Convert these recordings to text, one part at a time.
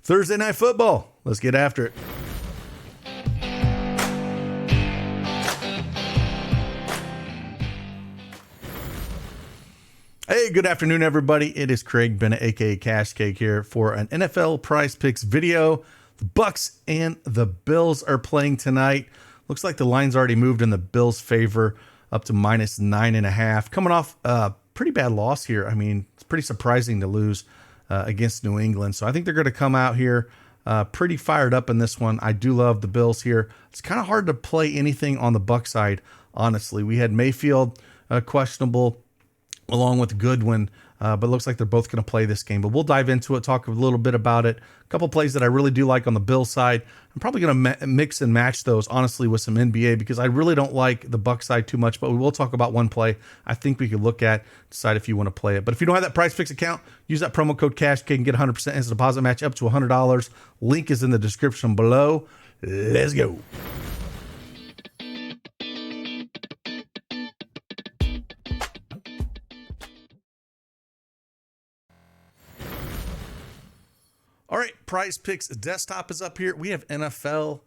Thursday Night Football. Let's get after it. Hey, good afternoon, everybody. It is Craig Bennett, aka Cash Cake, here for an NFL Prize Picks video. The Bucks and the Bills are playing tonight. Looks like the line's already moved in the Bills' favor up to -9.5. Coming off a pretty bad loss here. I mean, it's pretty surprising to lose against New England. So I think they're going to come out here pretty fired up in this one. I do love the Bills here. It's kind of hard to play anything on the Bucs side, honestly. We had Mayfield questionable along with Goodwin, but it looks like they're both going to play this game. But we'll dive into it, talk a little bit about it. A couple plays that I really do like on the Bills side. I'm probably going to mix and match those, honestly, with some NBA because I really don't like the Bucs side too much, but we will talk about one play I think we could look at, decide if you want to play it. But if you don't have that PrizePicks account, use that promo code CashCake and get 100% instant deposit match up to $100. Link is in the description below. Let's go. All right, PrizePicks desktop is up here. We have NFL.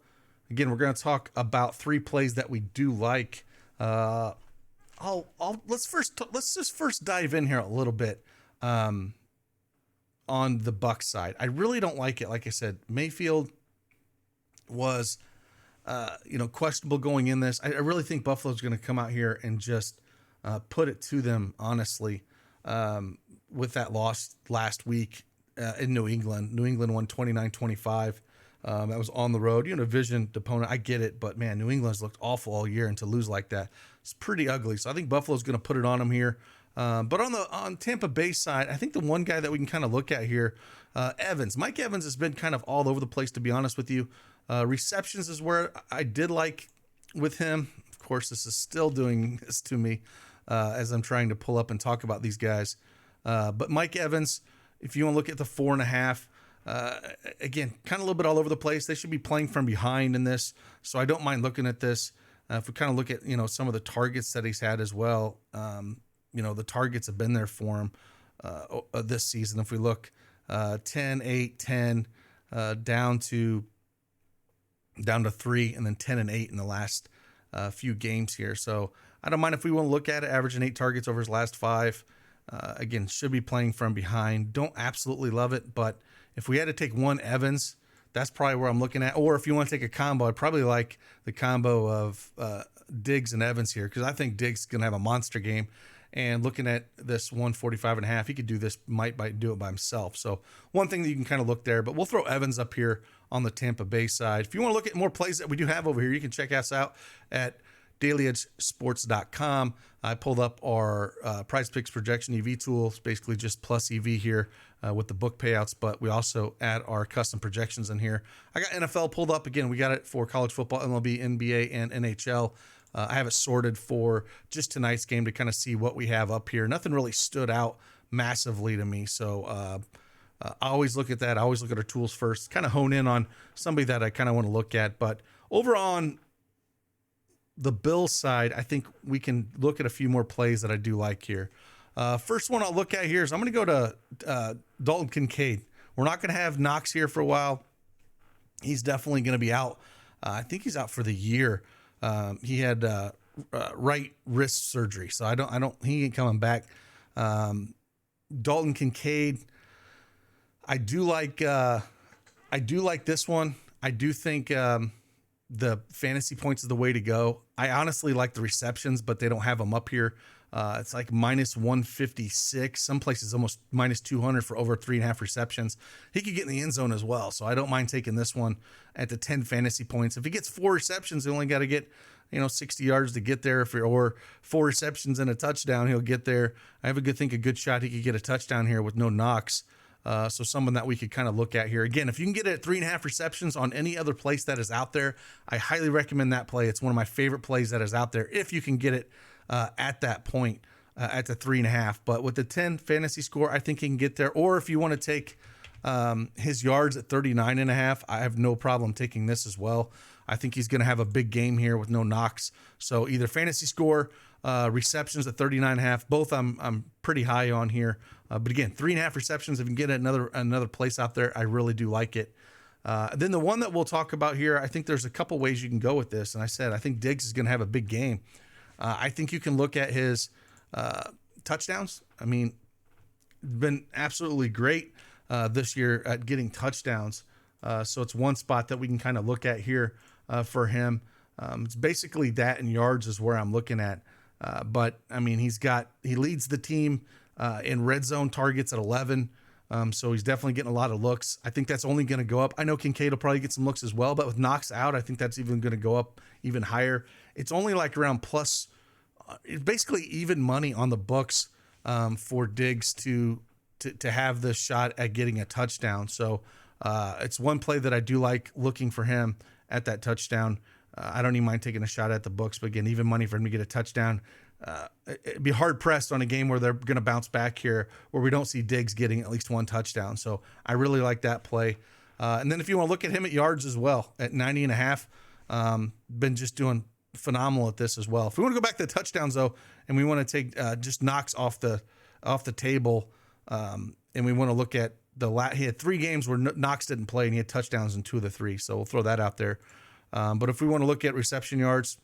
Again, we're going to talk about three plays that we do like. Let's just first dive in here a little bit on the Bucs side. I really don't like it. Like I said, Mayfield was questionable going in this. I really think Buffalo's going to come out here and just put it to them, honestly, with that loss last week. In New England. New England won 29-25. That was on the road. Division opponent. I get it, but man, New England's looked awful all year, and to lose like that, it's pretty ugly. So I think Buffalo's going to put it on them here. But on Tampa Bay side, I think the one guy that we can kind of look at here, Evans. Mike Evans has been kind of all over the place, to be honest with you. Receptions is where I did like with him. Of course, this is still doing this to me as I'm trying to pull up and talk about these guys. But Mike Evans, if you want to look at the 4.5, again, kind of a little bit all over the place. They should be playing from behind in this, so I don't mind looking at this. If we kind of look at some of the targets that he's had as well, the targets have been there for him this season. If we look 10, 8, 10, down to 3, and then 10 and 8 in the last few games here. So I don't mind if we want to look at it, averaging 8 targets over his last 5. Again, should be playing from behind. Don't absolutely love it, but if we had to take one Evans, that's probably where I'm looking at. Or if you want to take a combo, I'd probably like the combo of Diggs and Evans here because I think Diggs is going to have a monster game. And looking at this 145.5, he could do this, might do it by himself. So one thing that you can kind of look there, but we'll throw Evans up here on the Tampa Bay side. If you want to look at more plays that we do have over here, you can check us out at dailyedgesports.com. I pulled up our PrizePicks projection EV tool. It's basically just plus EV here with the book payouts, but we also add our custom projections in here. I got NFL pulled up again. We got it for college football, MLB, NBA, and NHL. I have it sorted for just tonight's game to kind of see what we have up here. Nothing really stood out massively to me, so I always look at that. I always look at our tools first, kind of hone in on somebody that I kind of want to look at. But over on the Bills side, I think we can look at a few more plays that I do like here. First one I'll look at here is I'm going to go to Dalton Kincaid. We're not going to have Knox here for a while. He's definitely going to be out. I think he's out for the year. He had right wrist surgery, so he ain't coming back. Dalton Kincaid, I do like this one. I do think the fantasy points is the way to go. I honestly like the receptions, but they don't have them up here. It's like -156. Some places almost -200 for over 3.5 receptions. He could get in the end zone as well, so I don't mind taking this one at the 10 fantasy points. If he gets 4 receptions, he only got to get 60 yards to get there. Or 4 receptions and a touchdown, he'll get there. I have a good shot he could get a touchdown here with no knocks. So someone that we could kind of look at here. Again, if you can get it at 3.5 receptions on any other place that is out there, I highly recommend that play. It's one of my favorite plays that is out there if you can get it at that point, at the 3.5. But with the 10 fantasy score, I think he can get there. Or if you want to take his yards at 39.5, I have no problem taking this as well. I think he's going to have a big game here with no knocks. So either fantasy score Receptions at 39.5. Both I'm pretty high on here. But again, 3.5 receptions. If you can get another place out there, I really do like it. Then the one that we'll talk about here, I think there's a couple ways you can go with this. And I think Diggs is going to have a big game. I think you can look at his touchdowns. I mean, been absolutely great this year at getting touchdowns. So it's one spot that we can kind of look at here for him. It's basically that, and yards is where I'm looking at. But I mean, he leads the team in red zone targets at 11. So he's definitely getting a lot of looks. I think that's only going to go up. I know Kincaid will probably get some looks as well, but with Knox out, I think that's even going to go up even higher. It's only like around plus, it's basically even money on the books for Diggs to have the shot at getting a touchdown. So it's one play that I do like looking for him at that touchdown. I don't even mind taking a shot at the books, but again, even money for him to get a touchdown. It'd be hard pressed on a game where they're going to bounce back here, where we don't see Diggs getting at least one touchdown. So I really like that play. And then if you want to look at him at yards as well, at 90.5, been just doing phenomenal at this as well. If we want to go back to the touchdowns though, and we want to take just Knox off the table, and we want to look at he had 3 games where Knox didn't play and he had touchdowns in 2 of the 3. So we'll throw that out there. But if we want to look at reception yards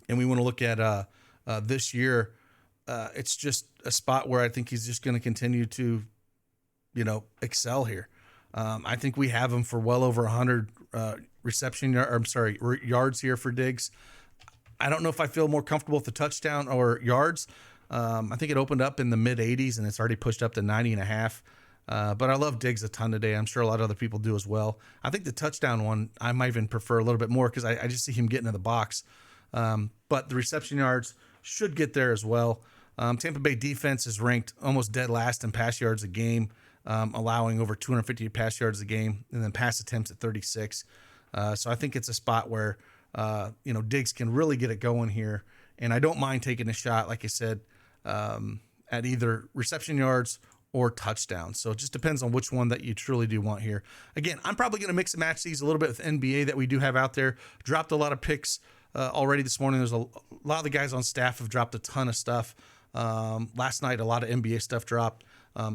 and we want to look at this year, it's just a spot where I think he's just going to continue to, excel here. I think we have him for well over 100 yards here for Diggs. I don't know if I feel more comfortable with the touchdown or yards. I think it opened up in the mid 80s and it's already pushed up to 90.5. But I love Diggs a ton today. I'm sure a lot of other people do as well. I think the touchdown one, I might even prefer a little bit more because I just see him getting in the box. But the reception yards should get there as well. Tampa Bay defense is ranked almost dead last in pass yards a game, allowing over 250 pass yards a game, and then pass attempts at 36. So I think it's a spot where, Diggs can really get it going here. And I don't mind taking a shot, like I said, at either reception yards or touchdowns. So it just depends on which one that you truly do want here. Again, I'm probably going to mix and match these a little bit with NBA that we do have out there. Dropped a lot of picks already this morning. There's a lot of the guys on staff have dropped a ton of stuff. Last night, a lot of NBA stuff dropped,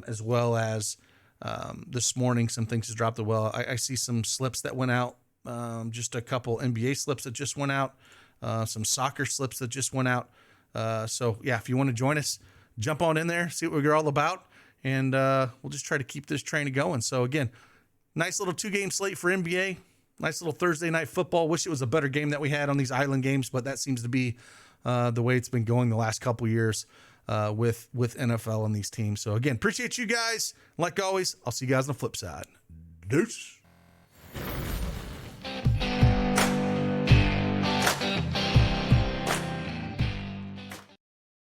as well as this morning, some things has dropped as well. I see some slips that went out, just a couple NBA slips that just went out, some soccer slips that just went out. So yeah, if you want to join us, jump on in there, see what we're all about. And we'll just try to keep this train going. So again, nice little 2-game slate for NBA. Nice little Thursday night football. Wish it was a better game that we had on these island games, but that seems to be the way it's been going the last couple years with NFL and these teams. So again, appreciate you guys. Like always, I'll see you guys on the flip side. Deuce.